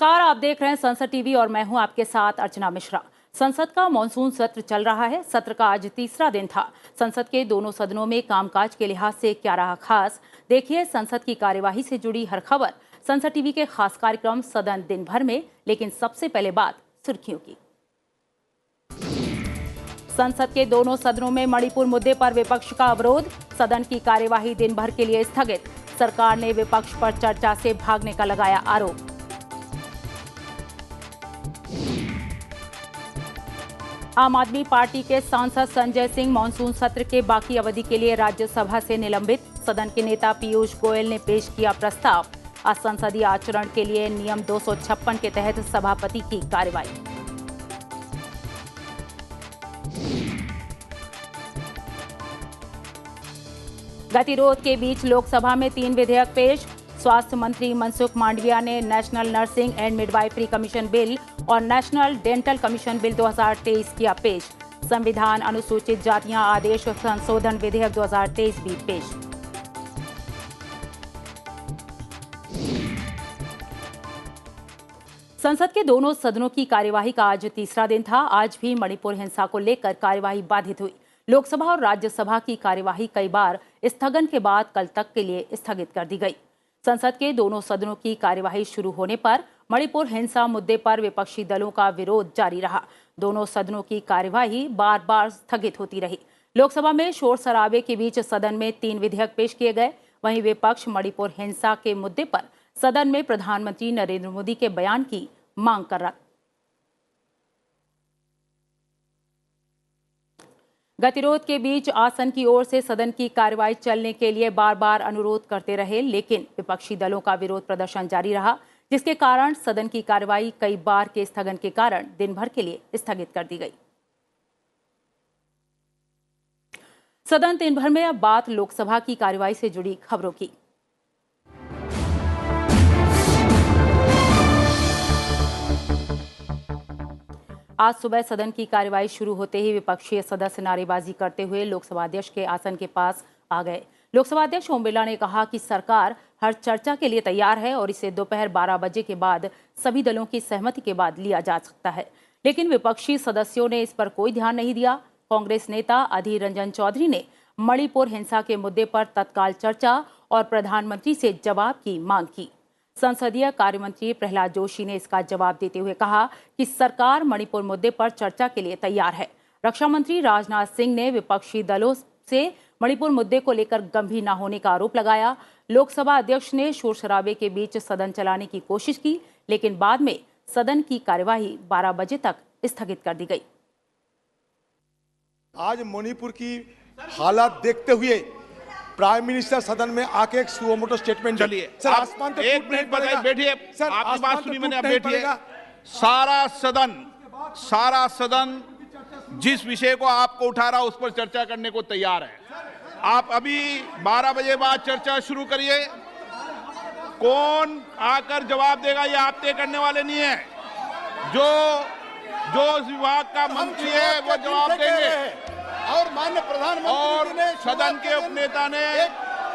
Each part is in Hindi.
नमस्कार, आप देख रहे हैं संसद टीवी और मैं हूं आपके साथ अर्चना मिश्रा। संसद का मॉनसून सत्र चल रहा है। सत्र का आज तीसरा दिन था। संसद के दोनों सदनों में कामकाज के लिहाज से क्या रहा खास, देखिए संसद की कार्यवाही से जुड़ी हर खबर संसद टीवी के खास कार्यक्रम सदन दिन भर में। लेकिन सबसे पहले बात सुर्खियों की। संसद के दोनों सदनों में मणिपुर मुद्दे पर विपक्ष का अवरोध, सदन की कार्यवाही दिन भर के लिए स्थगित। सरकार ने विपक्ष पर चर्चा से भागने का लगाया आरोप। आम आदमी पार्टी के सांसद संजय सिंह मॉनसून सत्र के बाकी अवधि के लिए राज्यसभा से निलंबित। सदन के नेता पीयूष गोयल ने पेश किया प्रस्ताव। असंसदीय आचरण के लिए नियम 256 के तहत सभापति की कार्रवाई। गतिरोध के बीच लोकसभा में 3 विधेयक पेश। स्वास्थ्य मंत्री मनसुख मांडविया ने national nursing and midwifery commission bill और नेशनल डेंटल कमीशन बिल 2023 किया पेश। संविधान अनुसूचित जातियां आदेश संशोधन विधेयक 2023 भी पेश। संसद के दोनों सदनों की कार्यवाही का आज तीसरा दिन था। आज भी मणिपुर हिंसा को लेकर कार्यवाही बाधित हुई। लोकसभा और राज्यसभा की कार्यवाही कई बार स्थगन के बाद कल तक के लिए स्थगित कर दी गई। संसद के दोनों सदनों की कार्यवाही शुरू होने पर मणिपुर हिंसा मुद्दे पर विपक्षी दलों का विरोध जारी रहा। दोनों सदनों की कार्यवाही बार बार स्थगित होती रही। लोकसभा में शोर शराबे के बीच सदन में 3 विधेयक पेश किए गए। वहीं विपक्ष मणिपुर हिंसा के मुद्दे पर सदन में प्रधानमंत्री नरेंद्र मोदी के बयान की मांग कर रहा। गतिरोध के बीच आसन की ओर से सदन की कार्यवाही चलने के लिए बार बार अनुरोध करते रहे, लेकिन विपक्षी दलों का विरोध प्रदर्शन जारी रहा, जिसके कारण सदन की कार्यवाही कई बार के स्थगन के कारण दिन भर के लिए स्थगित कर दी गई। सदन दिन भर में अब बात लोकसभा की कार्यवाही से जुड़ी खबरों की। आज सुबह सदन की कार्यवाही शुरू होते ही विपक्षी सदस्य नारेबाजी करते हुए लोकसभा अध्यक्ष के आसन के पास आ गए। लोकसभा अध्यक्ष ओम बिरला ने कहा कि सरकार हर चर्चा के लिए तैयार है और इसे दोपहर 12 बजे के बाद सभी दलों की सहमति के बाद लिया जा सकता है। लेकिन विपक्षी सदस्यों ने इस पर कोई ध्यान नहीं दिया। कांग्रेस नेता अधीर रंजन चौधरी ने मणिपुर हिंसा के मुद्दे पर तत्काल चर्चा और प्रधानमंत्री से जवाब की मांग की। संसदीय कार्य मंत्री प्रहलाद जोशी ने इसका जवाब देते हुए कहा कि सरकार मणिपुर मुद्दे पर चर्चा के लिए तैयार है। रक्षा मंत्री राजनाथ सिंह ने विपक्षी दलों से मणिपुर मुद्दे को लेकर गंभीर न होने का आरोप लगाया। लोकसभा अध्यक्ष ने शोर शराबे के बीच सदन चलाने की कोशिश की, लेकिन बाद में सदन की कार्यवाही 12 बजे तक स्थगित कर दी गई। आज मणिपुर की हालात देखते हुए प्राइम मिनिस्टर सदन में आके एक सुमोटो स्टेटमेंट चलिए सर, आसमान तक एक मिनट बताइए, बैठिए सर, आपकी बात सुनी मैंने, अब बैठिए। पड़ेगा। सारा सदन जिस विषय को आपको उठा रहा उस पर चर्चा करने को तैयार है। आप अभी 12 बजे बाद चर्चा शुरू करिए। कौन आकर जवाब देगा ये आप तय करने वाले नहीं है। जो विभाग का मंत्री है वो जवाब देंगे। और माननीय प्रधानमंत्री और ने सदन के उपनेता ने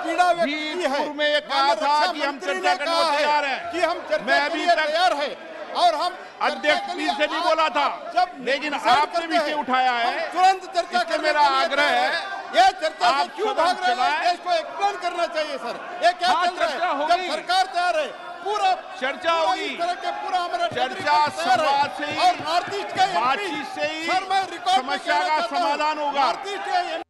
भी पूर्व में ये कहा था कि हम चर्चा करने को तैयार हैं, कि हम चर्चा मैं अभी तक तैयार है और हम अध्यक्ष पीठ से नहीं बोला था, लेकिन आपने भी इसे उठाया है। तुरंत चर्चा इससे मेरा आग्रह है, ये चर्चा से आप क्यों सदन भाग रहे हैं? चलाएं। देश को एक्सप्लेन करना चाहिए सर, ये क्या हाँ, चल रहा चर्चा है? होगी। जब सरकार तैयार है, पूरा चर्चा होगी। इस तरह के पूरा हमारा चर्चा संवाद से ही, और नॉर्थ ईस्ट का बातचीत से ही सर मैं रिकॉर्ड समस्या का समाधान होगा। नॉर्थ ईस्ट का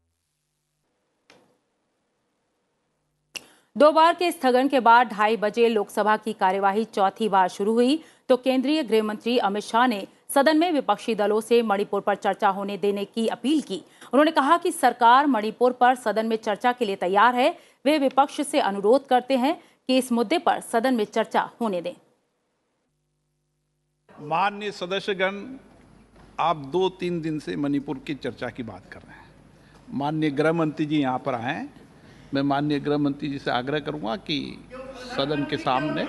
2 बार के स्थगन के बाद 2:30 बजे लोकसभा की कार्यवाही चौथी बार शुरू हुई तो केंद्रीय गृह मंत्री अमित शाह ने सदन में विपक्षी दलों से मणिपुर पर चर्चा होने देने की अपील की। उन्होंने कहा कि सरकार मणिपुर पर सदन में चर्चा के लिए तैयार है। वे विपक्ष से अनुरोध करते हैं कि इस मुद्दे पर सदन में चर्चा होने दें। माननीय सदस्यगण, आप 2-3 दिन से मणिपुर की चर्चा की बात कर रहे हैं। माननीय गृह मंत्री जी यहाँ पर आए हैं। मैं माननीय गृह मंत्री जी से आग्रह करूंगा कि सदन के सामने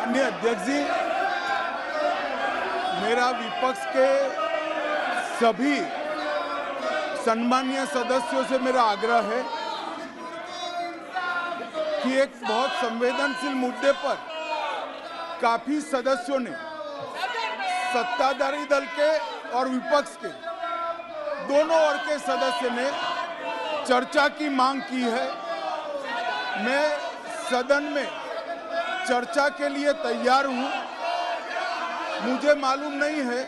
माननीय अध्यक्ष जी, मेरा विपक्ष के सभी सम्मानीय सदस्यों से मेरा आग्रह है कि एक बहुत संवेदनशील मुद्दे पर काफी सदस्यों ने सत्ताधारी दल के और विपक्ष के दोनों ओर के सदस्य ने चर्चा की मांग की है। मैं सदन में चर्चा के लिए तैयार हूं। मुझे मालूम नहीं है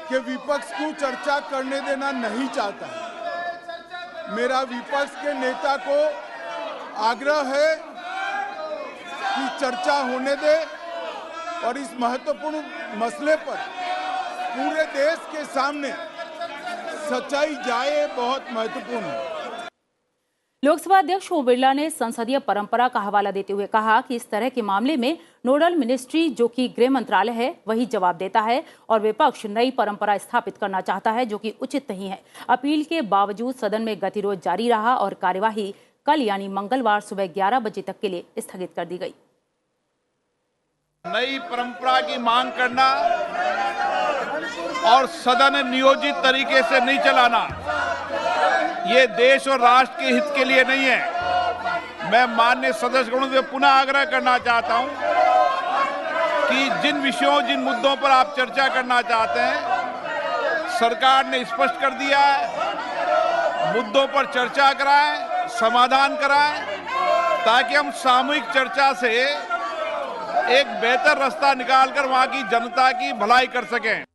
कि विपक्ष क्यों चर्चा करने देना नहीं चाहता है। मेरा विपक्ष के नेता को आग्रह है कि चर्चा होने दे और इस महत्वपूर्ण मसले पर पूरे देश के सामने सच्चाई जाए, बहुत महत्वपूर्ण है। लोकसभा अध्यक्ष ओम बिरला ने संसदीय परंपरा का हवाला देते हुए कहा कि इस तरह के मामले में नोडल मिनिस्ट्री जो कि गृह मंत्रालय है वही जवाब देता है और विपक्ष नई परंपरा स्थापित करना चाहता है जो कि उचित नहीं है। अपील के बावजूद सदन में गतिरोध जारी रहा और कार्यवाही कल यानी मंगलवार सुबह 11 बजे तक के लिए स्थगित कर दी गई। नई परंपरा की मांग करना और सदन नियोजित तरीके से नहीं चलाना, ये देश और राष्ट्र के हित के लिए नहीं है। मैं माननीय सदस्यगणों से पुनः आग्रह करना चाहता हूं कि जिन विषयों, जिन मुद्दों पर आप चर्चा करना चाहते हैं, सरकार ने स्पष्ट कर दिया है। मुद्दों पर चर्चा कराएं, समाधान कराएं, ताकि हम सामूहिक चर्चा से एक बेहतर रास्ता निकालकर वहां की जनता की भलाई कर सकें।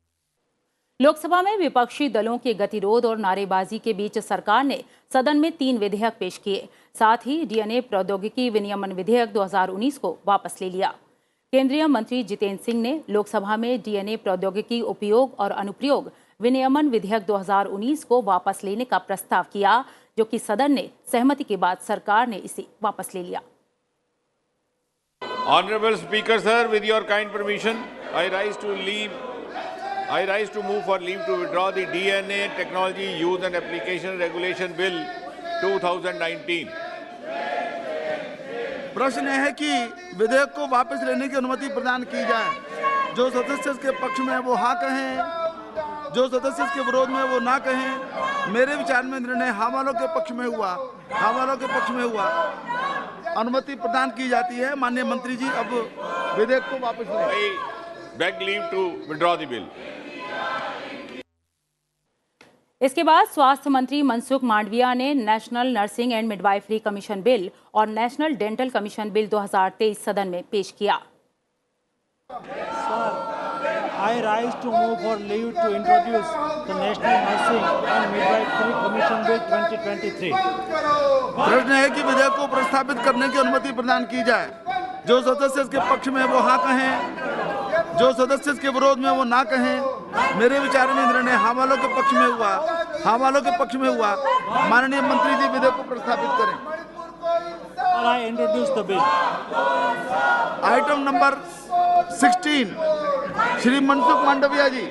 लोकसभा में विपक्षी दलों के गतिरोध और नारेबाजी के बीच सरकार ने सदन में 3 विधेयक पेश किए। साथ ही डीएनए प्रौद्योगिकी विनियमन विधेयक 2019 को वापस ले लिया। केंद्रीय मंत्री जितेंद्र सिंह ने लोकसभा में डीएनए प्रौद्योगिकी उपयोग और अनुप्रयोग विनियमन विधेयक 2019 को वापस लेने का प्रस्ताव किया, जो कि सदन ने सहमति के बाद सरकार ने इसे वापस ले लिया। Honorable Speaker, sir, with your kind permission, I rise to move for leave to withdraw the DNA Technology Use and Application Regulation Bill 2019. प्रश्न है कि विधेयक को वापस लेने की अनुमति प्रदान की जाए। जो सदस्य के पक्ष में वो हाँ कहें, जो सदस्य के विरोध में वो ना कहें। मेरे विचार में निर्णय हाँ वालों के पक्ष में हुआ, हाँ वालों के पक्ष में हुआ। अनुमति प्रदान की जाती है। माननीय मंत्री जी अब विधेयक को वापस लें। I beg leave to withdraw the bill. इसके बाद स्वास्थ्य मंत्री मनसुख मांडविया ने national nursing and midwifery commission bill और नेशनल डेंटल कमीशन बिल 2023 सदन में पेश किया। I rise to move for leave to introduce the National Nursing and Midwifery Commission Bill 2023. प्रश्न है कि विधेयक को प्रस्तावित करने की अनुमति प्रदान की जाए। जो सदस्य के पक्ष में वो हाँ कहें, जो सदस्य के विरोध में वो ना कहें। मेरे विचार में निर्णय हाँ वालों के पक्ष में हुआ, हाँ वालों के पक्ष में हुआ। माननीय मंत्री जी विधेयक को प्रस्तावित करें। I introduce the bill. Item number 16 Shri Mansukh Mandaviya ji.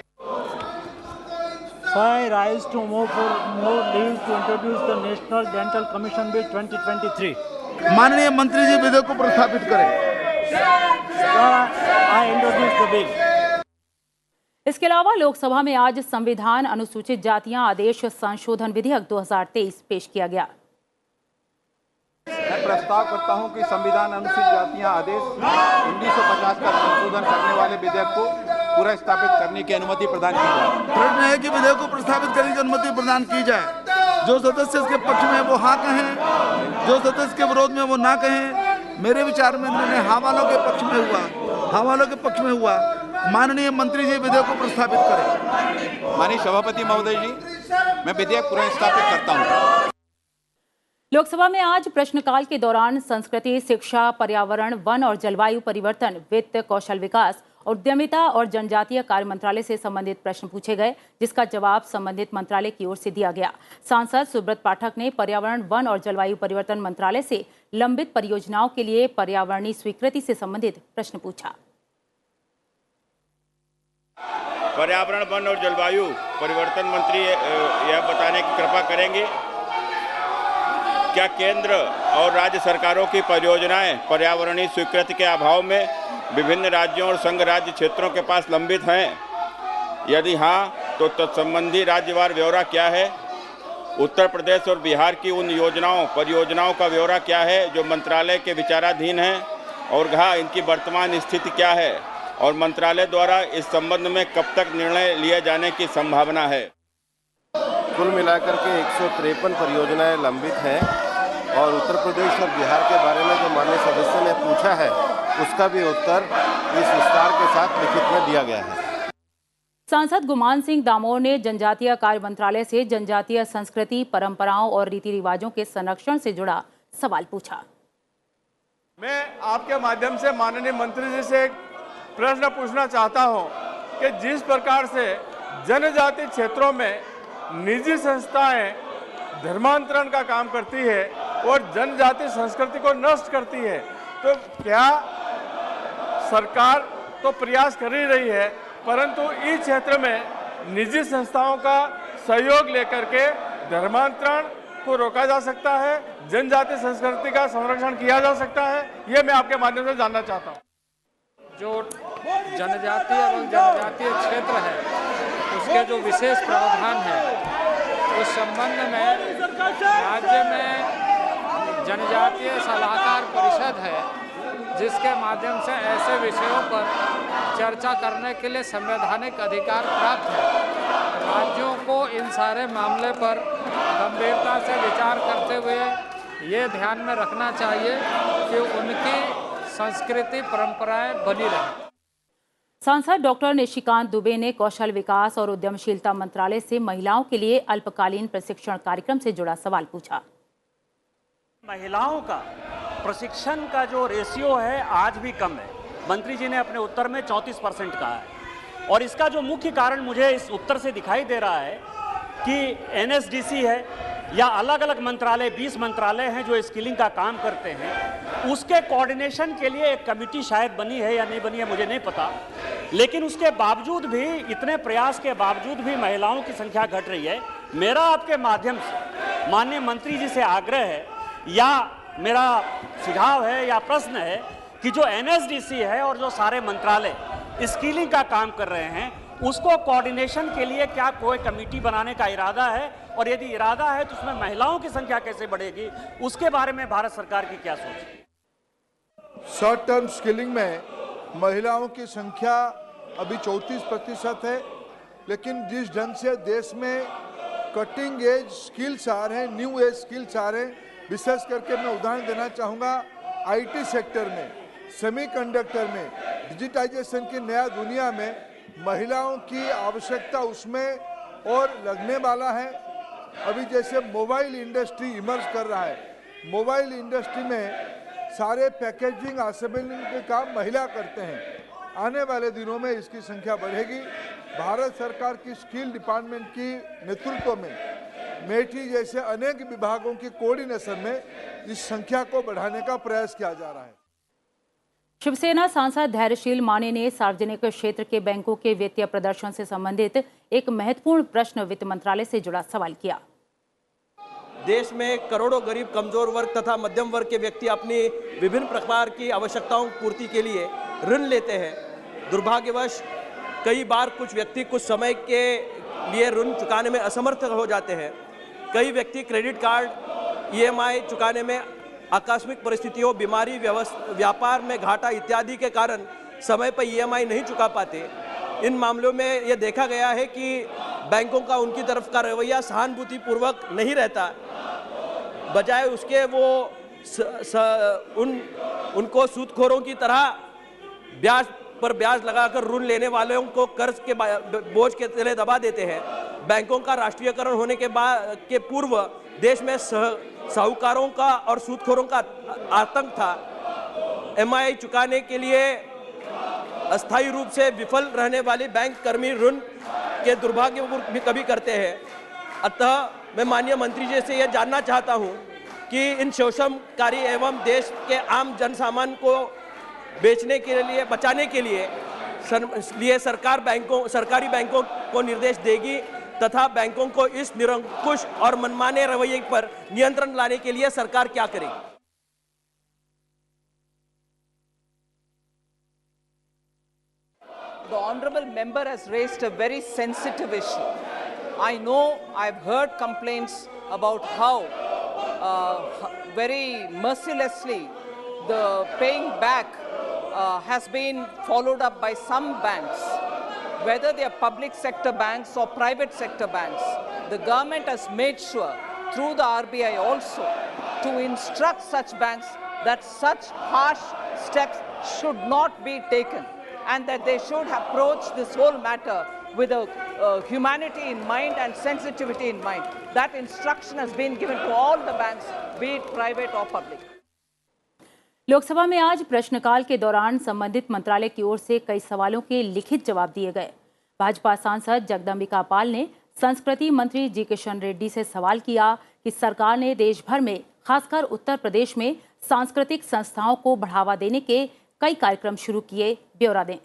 I rise to move for more leave to introduce the National Dental Commission Bill 2023. माननीय मंत्री जी विधेयक को प्रस्तावित करें। I introduce the bill. इसके अलावा लोकसभा में आज संविधान अनुसूचित जातियां आदेश संशोधन विधेयक 2023 पेश किया गया। मैं प्रस्ताव करता हूं कि संविधान अनुसूचित जातियां आदेश 1950 का संशोधन करने वाले विधेयक को पूरा स्थापित करने की अनुमति प्रदान की जाए। प्रश्न है कि विधेयक को प्रस्तावित करने की अनुमति प्रदान की जाए। जो सदस्य के पक्ष में वो हाँ कहें, जो सदस्य के विरोध में वो ना कहें। मेरे विचार में निर्णय हाँ वालों के पक्ष में हुआ, हाँ वालों के पक्ष में हुआ। माननीय मंत्री जी विधेयक को प्रस्तावित करें। माननीय सभापति महोदय जी, मैं विधेयक पुनः स्थापित करता हूं। लोकसभा में आज प्रश्नकाल के दौरान संस्कृति, शिक्षा, पर्यावरण, वन और जलवायु परिवर्तन, वित्त, कौशल विकास, उद्यमिता और जनजातीय कार्य मंत्रालय से संबंधित प्रश्न पूछे गए, जिसका जवाब संबंधित मंत्रालय की ओर से दिया गया। सांसद सुब्रत पाठक ने पर्यावरण, वन और जलवायु परिवर्तन मंत्रालय से लंबित परियोजनाओं के लिए पर्यावरणीय स्वीकृति से संबंधित प्रश्न पूछा। पर्यावरण, वन और जलवायु परिवर्तन मंत्री यह बताने की कृपा करेंगे, क्या केंद्र और राज्य सरकारों की परियोजनाएं पर्यावरणीय स्वीकृति के अभाव में विभिन्न राज्यों और संघ राज्य क्षेत्रों के पास लंबित हैं? यदि हाँ, तो तत्संबंधी राज्यवार ब्यौरा क्या है? उत्तर प्रदेश और बिहार की उन योजनाओं परियोजनाओं का ब्यौरा क्या है जो मंत्रालय के विचाराधीन है और कहा इनकी वर्तमान स्थिति क्या है और मंत्रालय द्वारा इस संबंध में कब तक निर्णय लिए जाने की संभावना है। कुल मिलाकर के 153 परियोजनाएं लंबित हैं और उत्तर प्रदेश और बिहार के बारे में जो माननीय सदस्य ने पूछा है उसका भी उत्तर इस विस्तार के साथ लिखित में दिया गया है। सांसद गुमान सिंह दामोर ने जनजातीय कार्य मंत्रालय से जनजातीय संस्कृति, परंपराओं और रीति रिवाजों के संरक्षण से जुड़ा सवाल पूछा। मैं आपके माध्यम से माननीय मंत्री जी से एक प्रश्न पूछना चाहता हूं कि जिस प्रकार से जनजाति क्षेत्रों में निजी संस्थाएं धर्मांतरण का काम करती है और जनजाति संस्कृति को नष्ट करती है, तो क्या सरकार तो प्रयास कर ही रही है, परंतु इस क्षेत्र में निजी संस्थाओं का सहयोग लेकर के धर्मांतरण को रोका जा सकता है, जनजाति संस्कृति का संरक्षण किया जा सकता है, ये मैं आपके माध्यम से जानना चाहता हूँ। जो जनजातीय एवं जनजातीय क्षेत्र है उसके जो विशेष प्रावधान है उस संबंध में राज्य में जनजातीय सलाहकार परिषद है जिसके माध्यम से ऐसे विषयों पर चर्चा करने के लिए संवैधानिक अधिकार प्राप्त है। राज्यों को इन सारे मामले पर गंभीरता से विचार करते हुए ये ध्यान में रखना चाहिए कि उनकी संस्कृति परंपराएं बनी रहें। सांसद डॉक्टर निशिकांत दुबे ने कौशल विकास और उद्यमशीलता मंत्रालय से महिलाओं के लिए अल्पकालीन प्रशिक्षण कार्यक्रम से जुड़ा सवाल पूछा। महिलाओं का प्रशिक्षण का जो रेशियो है आज भी कम है। मंत्री जी ने अपने उत्तर में 34% कहा है और इसका जो मुख्य कारण मुझे इस उत्तर से दिखाई दे रहा है कि NSDC है या अलग अलग मंत्रालय 20 मंत्रालय हैं जो स्किलिंग का काम करते हैं, उसके कोऑर्डिनेशन के लिए एक कमेटी शायद बनी है या नहीं बनी है मुझे नहीं पता, लेकिन उसके बावजूद भी इतने प्रयास के बावजूद भी महिलाओं की संख्या घट रही है। मेरा आपके माध्यम से माननीय मंत्री जी से आग्रह है या मेरा सुझाव है या प्रश्न है कि जो NSDC है और जो सारे मंत्रालय स्किलिंग का काम कर रहे हैं उसको कोऑर्डिनेशन के लिए क्या कोई कमेटी बनाने का इरादा है, और यदि इरादा है तो उसमें महिलाओं की संख्या कैसे बढ़ेगी, उसके बारे में भारत सरकार की क्या सोच है। शॉर्ट टर्म स्किलिंग में महिलाओं की संख्या अभी 34% है, लेकिन जिस ढंग से देश में कटिंग एज स्किल्स आ रहे हैं, न्यू एज स्किल्स आ रहे हैं, विशेष करके मैं उदाहरण देना चाहूँगा IT सेक्टर में, सेमीकंडक्टर में, डिजिटाइजेशन की नया दुनिया में महिलाओं की आवश्यकता उसमें और लगने वाला है। अभी जैसे मोबाइल इंडस्ट्री इमर्ज कर रहा है, मोबाइल इंडस्ट्री में सारे पैकेजिंग असेंबलिंग के काम महिला करते हैं। आने वाले दिनों में इसकी संख्या बढ़ेगी। भारत सरकार की स्किल डिपार्टमेंट की नेतृत्व में मेटी जैसे अनेक विभागों की कोऑर्डिनेशन में इस संख्या को बढ़ाने का प्रयास किया जा रहा है। शिवसेना सांसद धैर्यशील माने ने सार्वजनिक क्षेत्र के बैंकों के वित्तीय प्रदर्शन से संबंधित एक महत्वपूर्ण प्रश्न वित्त मंत्रालय से जुड़ा सवाल किया। देश में करोड़ों गरीब, कमजोर वर्ग तथा मध्यम वर्ग के व्यक्ति अपनी विभिन्न प्रकार की आवश्यकताओं की पूर्ति के लिए ऋण लेते हैं। दुर्भाग्यवश कई बार कुछ व्यक्ति कुछ समय के लिए ऋण चुकाने में असमर्थ हो जाते हैं। कई व्यक्ति क्रेडिट कार्ड, EMI चुकाने में आकस्मिक परिस्थितियों, बीमारी, व्यापार में घाटा इत्यादि के कारण समय पर EMI नहीं चुका पाते। इन मामलों में यह देखा गया है कि बैंकों का उनकी तरफ का रवैया सहानुभूतिपूर्वक नहीं रहता, बजाय उसके वो उनको सूदखोरों की तरह ब्याज पर ब्याज लगाकर ऋण लेने वालों को कर्ज के बोझ के तले दबा देते हैं। बैंकों का राष्ट्रीयकरण होने के पूर्व देश में साहूकारों का और सूदखोरों का आतंक था। MI चुकाने के लिए अस्थायी रूप से विफल रहने वाले बैंक कर्मी ऋण के दुर्भाग्य भी कभी करते हैं। अतः मैं माननीय मंत्री जी से यह जानना चाहता हूं कि इन शोषणकारी एवं देश के आम जनसामान्य को बेचने के लिए, बचाने के लिए सरकारी बैंकों को निर्देश देगी तथा बैंकों को इस निरंकुश और मनमाने रवैये पर नियंत्रण लाने के लिए सरकार क्या करेगी। The honorable member has raised a very sensitive issue. I know I've heard complaints about how very mercilessly the paying back has been followed up by some banks, whether they are public sector banks or private sector banks. The government has made sure through the RBI also to instruct such banks that such harsh steps should not be taken and that they should approach this whole matter with a humanity in mind and sensitivity in mind. That instruction has been given to all the banks, be it private or public. Lok Sabha में आज प्रश्नकाल के दौरान संबंधित मंत्रालय की ओर से कई सवालों के लिखित जवाब दिए गए। भाजपा सांसद जगदम्बिका पाल ने संस्कृति मंत्री जी किशन रेड्डी से सवाल किया कि सरकार ने देश भर में खासकर उत्तर प्रदेश में सांस्कृतिक संस्थाओं को बढ़ावा देने के कई कार्यक्रम शुरू किए, ब्यौरा दें।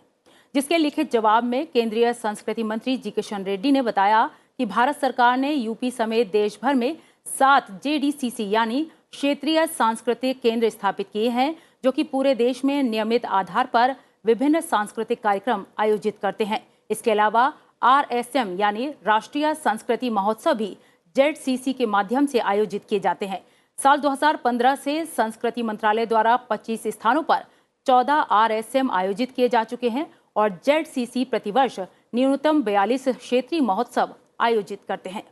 जिसके लिखित जवाब में केंद्रीय संस्कृति मंत्री जी किशन रेड्डी ने बताया कि भारत सरकार ने यूपी समेत देश भर में 7 JDCC यानी क्षेत्रीय सांस्कृतिक केंद्र स्थापित किए हैं, जो कि पूरे देश में नियमित आधार पर विभिन्न सांस्कृतिक कार्यक्रम आयोजित करते हैं। इसके अलावा RSM यानी राष्ट्रीय संस्कृति महोत्सव भी ZCC के माध्यम से आयोजित किए जाते हैं। साल 2015 से संस्कृति मंत्रालय द्वारा 25 स्थानों पर 14 RSM आयोजित किए जा चुके हैं और ZCC प्रतिवर्ष न्यूनतम 42 क्षेत्रीय महोत्सव आयोजित करते हैं।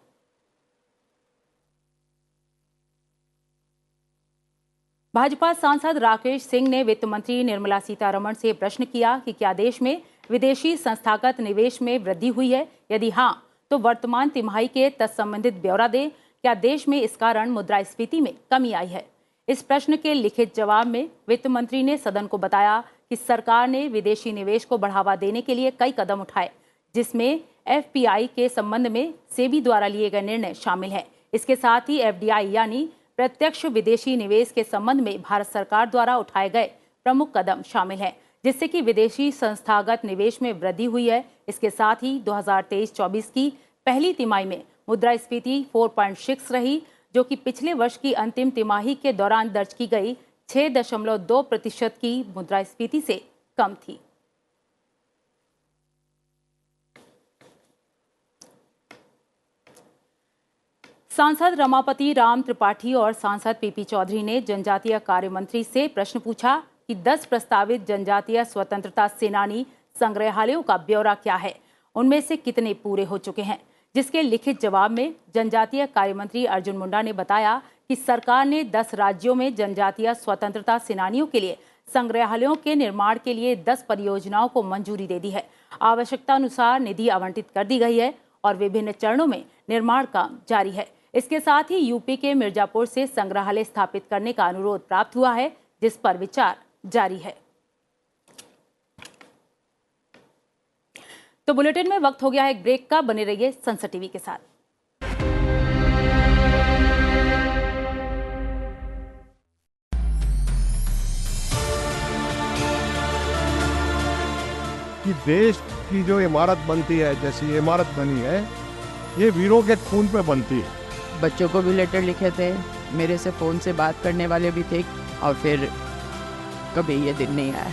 भाजपा सांसद राकेश सिंह ने वित्त मंत्री निर्मला सीतारमण से प्रश्न किया कि क्या देश में विदेशी संस्थागत निवेश में वृद्धि हुई है, यदि हां तो वर्तमान तिमाही के तत्संबंधित ब्यौरा दें। क्या देश में इस कारण मुद्रास्फीति में कमी आई है? इस प्रश्न के लिखित जवाब में वित्त मंत्री ने सदन को बताया कि सरकार ने विदेशी निवेश को बढ़ावा देने के लिए कई कदम उठाए, जिसमें FPI के संबंध में सेबी द्वारा लिए गए निर्णय शामिल हैं। इसके साथ ही FDI यानी प्रत्यक्ष विदेशी निवेश के संबंध में भारत सरकार द्वारा उठाए गए प्रमुख कदम शामिल हैं, जिससे कि विदेशी संस्थागत निवेश में वृद्धि हुई है। इसके साथ ही 2023-24 की पहली तिमाही में मुद्रास्फीति 4.6 रही, जो कि पिछले वर्ष की अंतिम तिमाही के दौरान दर्ज की गई 6.2% की मुद्रास्फीति से कम थी। सांसद रमापति राम त्रिपाठी और सांसद PP चौधरी ने जनजातीय कार्य मंत्री से प्रश्न पूछा कि 10 प्रस्तावित जनजातीय स्वतंत्रता सेनानी संग्रहालयों का ब्यौरा क्या है, उनमें से कितने पूरे हो चुके हैं। जिसके लिखित जवाब में जनजातीय कार्य मंत्री अर्जुन मुंडा ने बताया कि सरकार ने 10 राज्यों में जनजातीय स्वतंत्रता सेनानियों के लिए संग्रहालयों के निर्माण के लिए 10 परियोजनाओं को मंजूरी दे दी है। आवश्यकता अनुसार निधि आवंटित कर दी गई है और विभिन्न चरणों में निर्माण काम जारी है। इसके साथ ही यूपी के मिर्जापुर से संग्रहालय स्थापित करने का अनुरोध प्राप्त हुआ है, जिस पर विचार जारी है। तो बुलेटिन में वक्त हो गया है एक ब्रेक का। बने रहिए संसद टीवी के साथ। कि देश की जो इमारत बनती है, जैसी ये इमारत बनी है, ये वीरों के खून पे बनती है। बच्चों को भी लेटर लिखे थे, मेरे से फ़ोन से बात करने वाले भी थे, और फिर कभी ये दिन नहीं आया।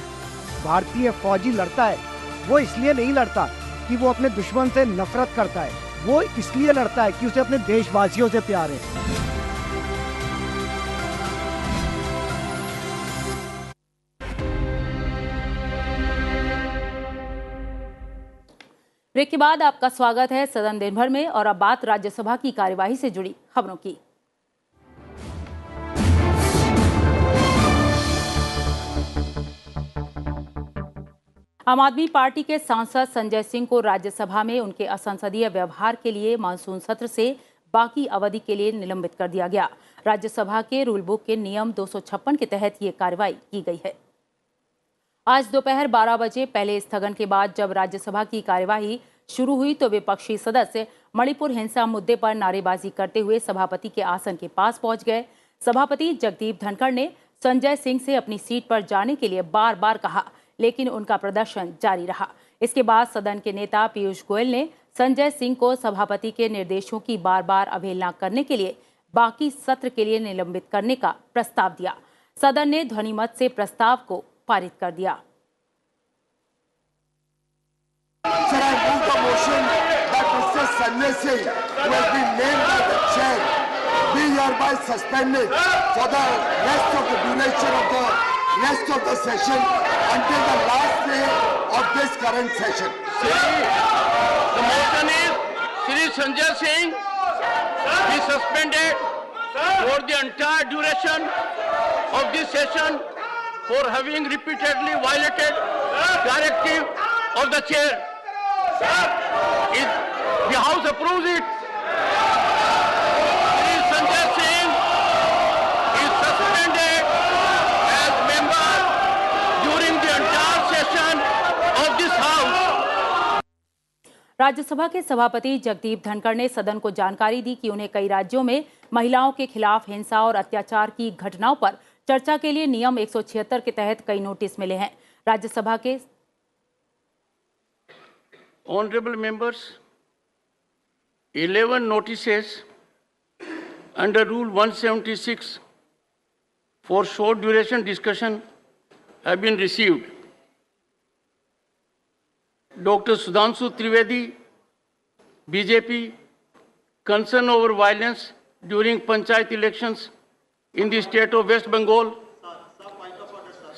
भारतीय फौजी लड़ता है, वो इसलिए नहीं लड़ता कि वो अपने दुश्मन से नफरत करता है, वो इसलिए लड़ता है कि उसे अपने देशवासियों से प्यार है। ब्रेक के बाद आपका स्वागत है सदन दिन भर में, और अब बात राज्यसभा की कार्यवाही से जुड़ी खबरों की। आम आदमी पार्टी के सांसद संजय सिंह को राज्यसभा में उनके असंसदीय व्यवहार के लिए मानसून सत्र से बाकी अवधि के लिए निलंबित कर दिया गया। राज्यसभा के रूल बुक के नियम 256 के तहत ये कार्रवाई की गई है। आज दोपहर 12 बजे पहले स्थगन के बाद जब राज्यसभा की कार्यवाही शुरू हुई तो विपक्षी सदस्य मणिपुर हिंसा मुद्दे पर नारेबाजी करते हुए सभापति के आसन के पास पहुंच गए। सभापति जगदीप धनखड़ ने संजय सिंह से अपनी सीट पर जाने के लिए बार बार कहा, लेकिन उनका प्रदर्शन जारी रहा। इसके बाद सदन के नेता पीयूष गोयल ने संजय सिंह को सभापति के निर्देशों की बार बार अवहेलना करने के लिए बाकी सत्र के लिए निलंबित करने का प्रस्ताव दिया। सदन ने ध्वनिमत से प्रस्ताव को पारित कर दिया। Sanjay Singh, who has been named by the chair be hereby suspended for the rest of the duration of the rest of the session until the last day of this current session. The motion is Shri Sanjay Singh be suspended for the entire duration of this session for having repeatedly violated directive of the chair. If the House approves it, Shri Sanjay Singh is suspended as member during the entire session of this House. Rajya Sabha के सभापति जगदीप धनखड़ ने सदन को जानकारी दी कि उन्हें कई राज्यों में महिलाओं के खिलाफ हिंसा और अत्याचार की घटनाओं पर चर्चा के लिए नियम 176 के तहत कई नोटिस मिले हैं। राज्यसभा के Honorable members, 11 notices under Rule 176 for short duration discussion have been received. Dr. Sudhanshu Trivedi, BJP, concern over violence during panchayat elections in the state of West Bengal.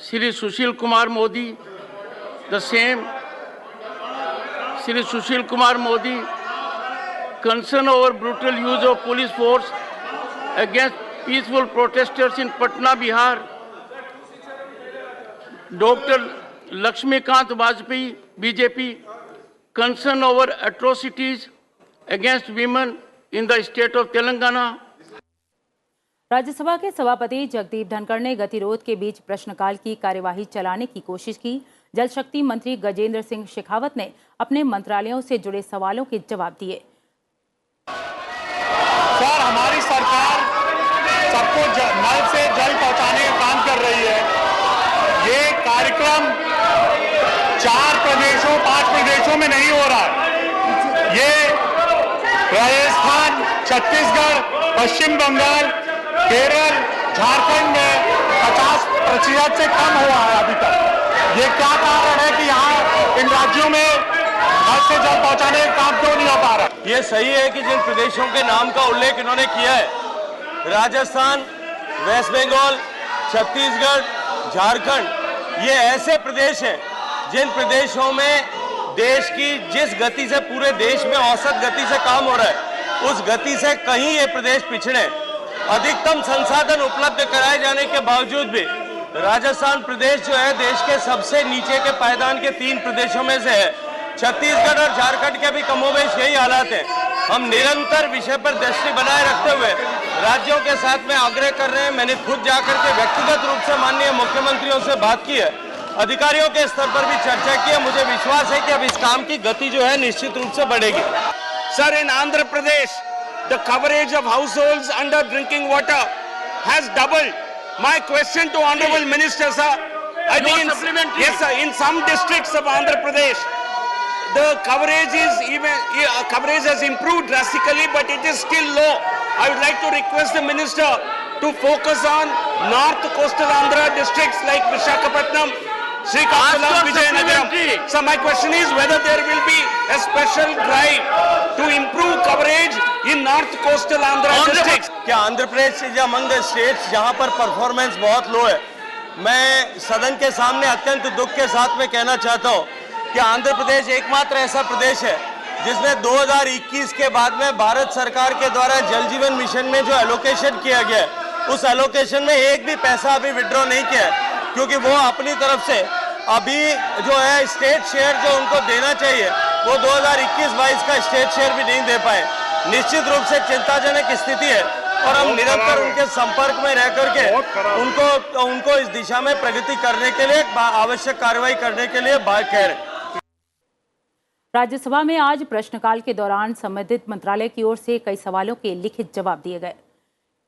Shri Sushil Kumar Modi, the same. Shri Sushil Kumar Modi, concern over brutal use of police force against peaceful protesters in Patna, Bihar. Dr. Lakshmikant Vajpayee, BJP, concern over atrocities against women in the state of Telangana. Rajya Sabha के सभापति जगदीप धनखड़ ने गतिरोध के बीच प्रश्नकाल की कार्यवाही चलाने की कोशिश की। जल शक्ति मंत्री गजेंद्र सिंह शेखावत ने अपने मंत्रालयों से जुड़े सवालों के जवाब दिए। सर, हमारी सरकार सबको नल से जल पहुंचाने का काम कर रही है। ये कार्यक्रम 4 प्रदेशों 5 प्रदेशों में नहीं हो रहा है। ये राजस्थान, छत्तीसगढ़, पश्चिम बंगाल, केरल, झारखंड में 50% से कम हुआ है अभी तक। ये क्या कारण है कि यहाँ इन राज्यों में नल से जल पहुंचाने का काम क्यों नहीं हो पा रहा? ये सही है कि जिन प्रदेशों के नाम का उल्लेख इन्होंने किया है, राजस्थान, वेस्ट बंगाल, छत्तीसगढ़, झारखंड, ये ऐसे प्रदेश हैं जिन प्रदेशों में देश की जिस गति से पूरे देश में औसत गति से काम हो रहा है, उस गति से कहीं ये प्रदेश पिछड़े। अधिकतम संसाधन उपलब्ध कराए जाने के बावजूद भी राजस्थान प्रदेश जो है देश के सबसे नीचे के पायदान के 3 प्रदेशों में से है। छत्तीसगढ़ और झारखंड के भी कमोबेश यही हालात है। हम निरंतर विषय पर दृष्टि बनाए रखते हुए राज्यों के साथ में आग्रह कर रहे हैं। मैंने खुद जाकर के व्यक्तिगत रूप से माननीय मुख्यमंत्रियों से बात की है, अधिकारियों के स्तर पर भी चर्चा की है। मुझे विश्वास है कि अब इस काम की गति जो है निश्चित रूप से बढ़ेगी। Sir, in Andhra Pradesh, the coverage of households under drinking water has doubled. My question to Honorable Minister, sir, I think yes, sir, in some districts of Andhra Pradesh, the coverage has improved drastically, but it is still low. I would like to request the minister to focus on North Coastal Andhra districts like Visakhapatnam, Srikakulam, Vijayanagaram. So my question is whether there will be a special drive to improve coverage in North Coastal Andhra districts. क्या Andhra Pradesh is among the states जहां पर परफॉर्मेंस बहुत लो है? मैं सदन के सामने अत्यंत दुख के साथ में कहना चाहता हूं कि आंध्र प्रदेश एकमात्र ऐसा प्रदेश है जिसमें 2021 के बाद में भारत सरकार के द्वारा जल जीवन मिशन में जो एलोकेशन किया गया है, उस एलोकेशन में एक भी पैसा अभी विड्रॉ नहीं किया है, क्योंकि वो अपनी तरफ से अभी जो है स्टेट शेयर जो उनको देना चाहिए वो 2021-22 का स्टेट शेयर भी नहीं दे पाए। निश्चित रूप से चिंताजनक स्थिति है और हम निरंतर उनके संपर्क में रह करके उनको इस दिशा में प्रगति करने के लिए आवश्यक कार्रवाई करने के लिए बात कह रहे हैं। राज्यसभा में आज प्रश्नकाल के दौरान संबंधित मंत्रालय की ओर से कई सवालों के लिखित जवाब दिए गए।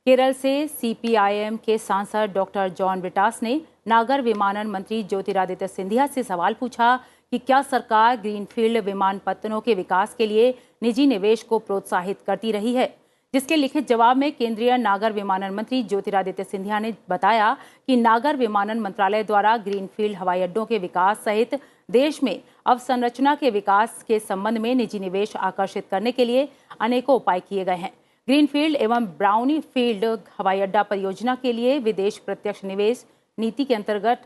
केरल से CPIM के सांसद डॉक्टर जॉन ब्रिटास ने नागर विमानन मंत्री ज्योतिरादित्य सिंधिया से सवाल पूछा कि क्या सरकार ग्रीनफील्ड विमानपत्तनों के विकास के लिए निजी निवेश को प्रोत्साहित करती रही है, जिसके लिखित जवाब में केंद्रीय नागर विमानन मंत्री ज्योतिरादित्य सिंधिया ने बताया कि नागर विमानन मंत्रालय द्वारा ग्रीनफील्ड हवाई अड्डों के विकास सहित देश में अवसंरचना के विकास के संबंध में निजी निवेश आकर्षित करने के लिए अनेकों उपाय किए गए हैं। ग्रीनफील्ड एवं ब्राउनी फील्ड हवाई अड्डा परियोजना के लिए विदेश प्रत्यक्ष निवेश नीति के अंतर्गत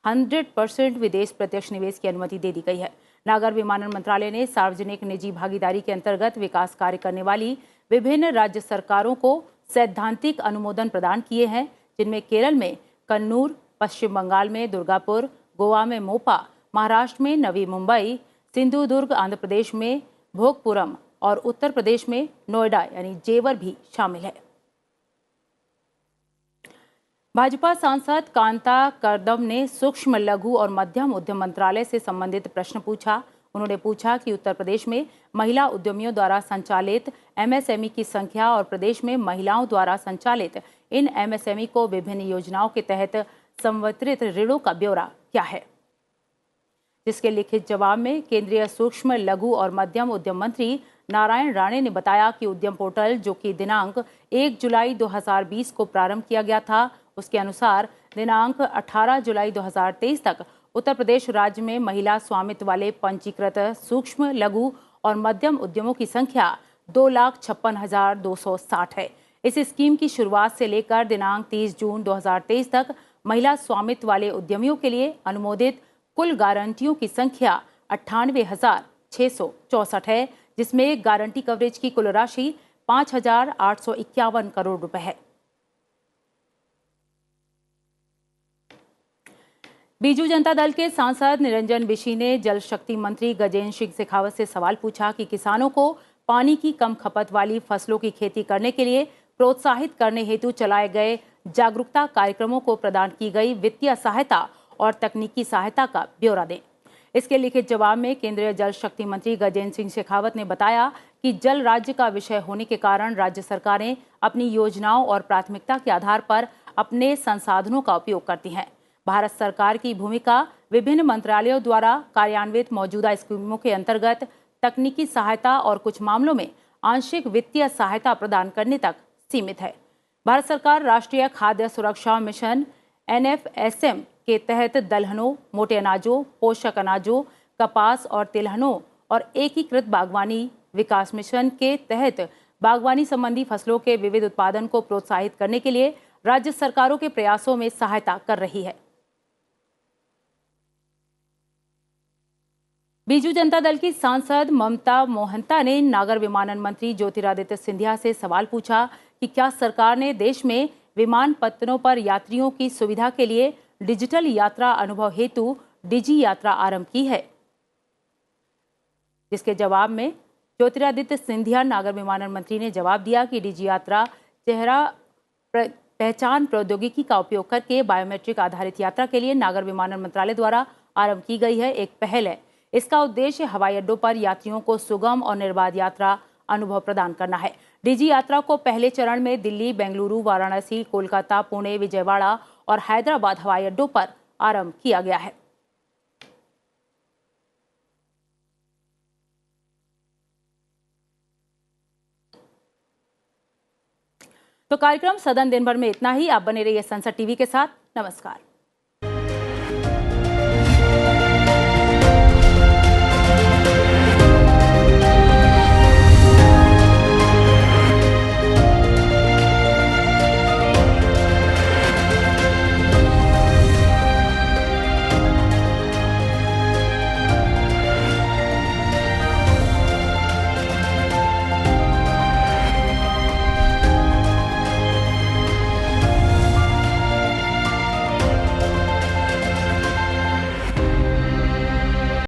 100% विदेश प्रत्यक्ष निवेश की अनुमति दे दी गई है। नागर विमानन मंत्रालय ने सार्वजनिक निजी भागीदारी के अंतर्गत विकास कार्य करने वाली विभिन्न राज्य सरकारों को सैद्धांतिक अनुमोदन प्रदान किए हैं, जिनमें केरल में कन्नूर, पश्चिम बंगाल में दुर्गापुर, गोवा में मोपा, महाराष्ट्र में नवी मुंबई, सिंधुदुर्ग, आंध्र प्रदेश में भोगपुरम और उत्तर प्रदेश में नोएडा यानी जेवर भी शामिल है। भाजपा सांसद कांता करदम ने सूक्ष्म, लघु और मध्यम उद्यम मंत्रालय से संबंधित प्रश्न पूछा। उन्होंने पूछा कि उत्तर प्रदेश में महिला उद्यमियों द्वारा संचालित एमएसएमई की संख्या और प्रदेश में महिलाओं द्वारा संचालित इन एमएसएमई को विभिन्न योजनाओं के तहत संवितरित ऋणों का ब्यौरा क्या है। जिसके लिखित जवाब में केंद्रीय सूक्ष्म, लघु और मध्यम उद्यम मंत्री नारायण राणे ने बताया कि उद्यम पोर्टल, जो कि दिनांक 1 जुलाई 2020 को प्रारंभ किया गया था, उसके अनुसार दिनांक 18 जुलाई 2023 तक उत्तर प्रदेश राज्य में महिला स्वामित्व वाले पंजीकृत सूक्ष्म, लघु और मध्यम उद्यमों की संख्या 2,56,260 है। इस स्कीम की शुरुआत से लेकर दिनांक 30 जून 2023 तक महिला स्वामित्व वाले उद्यमियों के लिए अनुमोदित कुल गारंटियों की संख्या 98,664 है, जिसमें गारंटी कवरेज की कुल राशि 5,851 करोड़ रुपए है। बीजू जनता दल के सांसद निरंजन बिशी ने जल शक्ति मंत्री गजेंद्र सिंह शेखावत से सवाल पूछा कि किसानों को पानी की कम खपत वाली फसलों की खेती करने के लिए प्रोत्साहित करने हेतु चलाए गए जागरूकता कार्यक्रमों को प्रदान की गई वित्तीय सहायता और तकनीकी सहायता का ब्यौरा दें। इसके लिखित जवाब में केंद्रीय जल शक्ति मंत्री गजेंद्र सिंह शेखावत ने बताया कि जल राज्य का विषय होने के कारण राज्य सरकारें अपनी योजनाओं और प्राथमिकता के आधार पर अपने संसाधनों का उपयोग करती हैं। भारत सरकार की भूमिका विभिन्न मंत्रालयों द्वारा कार्यान्वित मौजूदा स्कीमों के अंतर्गत तकनीकी सहायता और कुछ मामलों में आंशिक वित्तीय सहायता प्रदान करने तक सीमित है। भारत सरकार राष्ट्रीय खाद्य सुरक्षा मिशन NFSM के तहत दलहनों, मोटे अनाजों, पोषक अनाजों, कपास और तिलहनों और एकीकृत बागवानी विकास मिशन के तहत बागवानी संबंधी फसलों के विविध उत्पादन को प्रोत्साहित करने के लिए राज्य सरकारों के प्रयासों में सहायता कर रही है। बीजू जनता दल की सांसद ममता मोहंता ने नागर विमानन मंत्री ज्योतिरादित्य सिंधिया से सवाल पूछा कि क्या सरकार ने देश में विमानपत्तनों पर यात्रियों की सुविधा के लिए डिजिटल यात्रा अनुभव हेतु डिजी यात्रा आरंभ की है। जिसके जवाब में ज्योतिरादित्य सिंधिया नागर विमानन मंत्री ने जवाब दिया कि डिजी यात्रा चेहरा पहचान प्रौद्योगिकी का उपयोग करके बायोमेट्रिक आधारित यात्रा के लिए नागर विमानन मंत्रालय द्वारा आरंभ की गई है एक पहल है। इसका उद्देश्य हवाई अड्डों पर यात्रियों को सुगम और निर्बाध यात्रा अनुभव प्रदान करना है। डिजी यात्रा को पहले चरण में दिल्ली, बेंगलुरु, वाराणसी, कोलकाता, पुणे, विजयवाड़ा और हैदराबाद हवाई अड्डों पर आरंभ किया गया है। तो कार्यक्रम सदन दिन भर में इतना ही। आप बने रहिए संसद टीवी के साथ। नमस्कार।